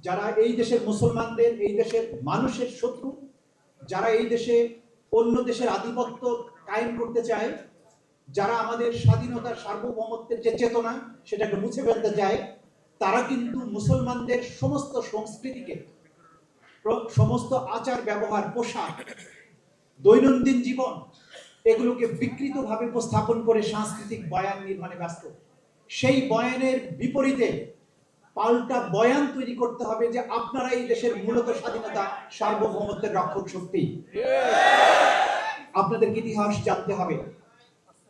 যারা এই দেশের মুসলমানদের, এই দেশের মানুষের শত্রু, যারা এই দেশে অন্য দেশের আধিপত্য কায়েম করতে চায়, যারা আমাদের স্বাধীনতার সার্বভৌমত্বের যে চেতনা সেটাকে মুছে ফেলতে চায়, তারা কিন্তু মুসলমানদের সমস্ত সংস্কৃতিকে, সমস্ত আচার ব্যবহার, পোশাক, দৈনন্দিন জীবন, এগুলোকে বিকৃতভাবে উপস্থাপন করে সাংস্কৃতিক বয়ান নির্মাণে ব্যস্ত। সেই বয়ানের বিপরীতে পাল্টা বয়ান তৈরি করতে হবে যে আপনারা এই দেশের মূলত স্বাধীনতা সার্বভৌমত্বের রক্ষক শক্তি। আপনাদের ইতিহাস জানতে হবে।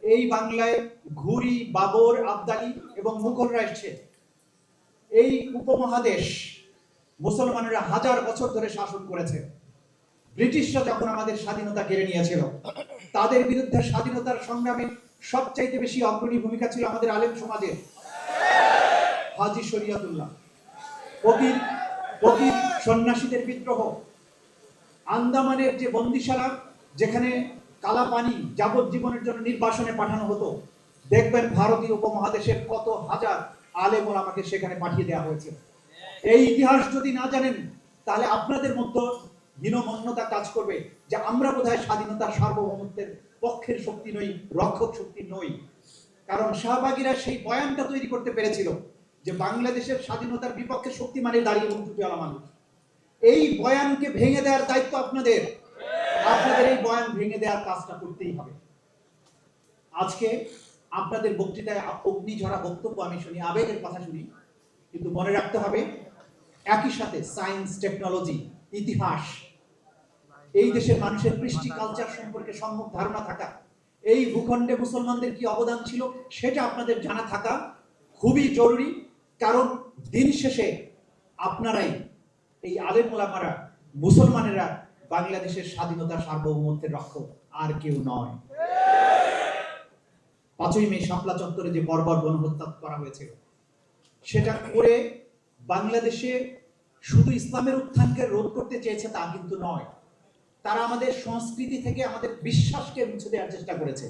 এই বাংলায় ঘুরি, বাবর, আবদালি এবং মুঘলরা এসেছে। এই উপমহাদেশ মুসলমানেরা হাজার বছর ধরে শাসন করেছে। ব্রিটিশরা যখন আমাদের স্বাধীনতা কেড়ে নিয়েছিল, তাদের বিরুদ্ধে স্বাধীনতার সংগ্রামে সবচাইতে বেশি অগ্রণী ভূমিকা ছিল আমাদের আলেম সমাজের। হাজী শরিয়তুল্লাহ, ফকির সন্ন্যাসীদের বিদ্রোহ, আন্দামানের যে বন্দিশালা যেখানে কালা পানি যাবজ্জীবনের জন্য নির্বাসনে পাঠানো হতো, দেখবেন ভারতীয় উপমহাদেশের কত হাজার আলেম ওলামাকে সেখানে পাঠিয়ে দেওয়া হয়েছে। এই ইতিহাস যদি না জানেন, তাহলে আপনাদের মধ্যে হীনমন্যতা কাজ করবে যে আমরা বোধহয় স্বাধীনতার সার্বভৌমত্বের পক্ষের শক্তি নই, রক্ষক শক্তি নই। কারণ শাহবাগীরা সেই বয়ানটা তৈরি করতে পেরেছিল যে বাংলাদেশের স্বাধীনতার বিপক্ষে শক্তি মানে দাঁড়িয়ে এবং টুপিওয়ালা মানুষ। এই বয়ানকে ভেঙে দেওয়ার দায়িত্ব আপনাদের। এই বয়ান ভেঙে দেওয়ার কাজটা করতেই হবে। আজকে আপনাদের বক্তৃতায় অগ্নিঝরা বক্তব্য আমি শুনি, আবেগের কথা শুনি, কিন্তু মনে রাখতে হবে একই সাথে সায়েন্স, টেকনোলজি, ইতিহাস, এই দেশের মানুষের কৃষ্টি কালচার সম্পর্কে সম্যক ধারণা থাকা, এই ভূখণ্ডে মুসলমানদের কি অবদান ছিল সেটা আপনাদের জানা থাকা খুবই জরুরি। কারণ দিন শেষে আপনারাই, এই আলেম ওলামারা, মুসলমানেরা বাংলাদেশের স্বাধীনতার সার্বভৌমত্বের রক্ষক, আর কেউ নয়। 5ই মে শাপলা চত্বরে যে বর্বর গণহত্যা করা হয়েছিল, সেটা করে বাংলাদেশে শুধু ইসলামের উত্থানকে রোধ করতে চেয়েছে তা কিন্তু নয়। তারা আমাদের সংস্কৃতি থেকে আমাদের বিশ্বাসকে মুছে দেওয়ার চেষ্টা করেছে,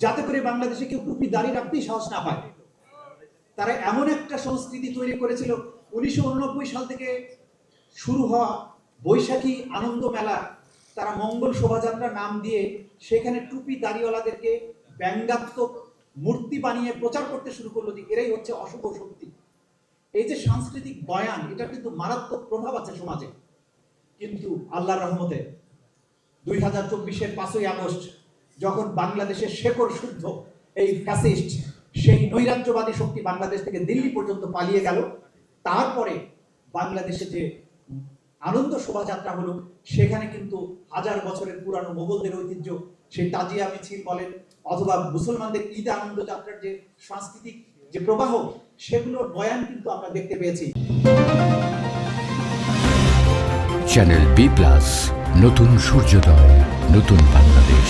যাতে করে বাংলাদেশে কেউ টুপি দাঁড়িয়ে রাখতেই সাহস না পায়। তারা এমন একটা সংস্কৃতি তৈরি করেছিল, 1989 সাল থেকে শুরু হওয়া বৈশাখী আনন্দ মেলা, তারা মঙ্গল শোভাযাত্রা নাম দিয়ে সেখানে টুপি দাড়িওয়ালাদেরকে ব্যঙ্গাত্মক মূর্তি বানিয়ে প্রচার করতে শুরু করলো যে এরাই হচ্ছে অশুভ শক্তি। এই যে সাংস্কৃতিক বয়ান, এটা কিন্তু মারাত্মক প্রভাব আছে সমাজে। কিন্তু আল্লাহর রহমতে 2024-এর 5ই আগস্ট যখন বাংলাদেশের শেকড় শুদ্ধ এই ফ্যাসিস্ট, সেই নৈরাজ্যবাদী শক্তি বাংলাদেশ থেকে দিল্লি পর্যন্ত পালিয়ে গেল, তারপরে বাংলাদেশে যে আনন্দ শোভাযাত্রা হলো, সেখানে কিন্তু হাজার বছরের পুরানো মোগলদের ঐতিহ্য, সেই তাজিয়া মিছিল বলেন অথবা মুসলমানদের ঈদ আনন্দ যাত্রার যে সাংস্কৃতিক যে প্রবাহ, সেগুলোর বয়ান কিন্তু আমরা দেখতে পেয়েছি। চ্যানেল বি+, নতুন সূর্যোদয়, নতুন বাংলাদেশ।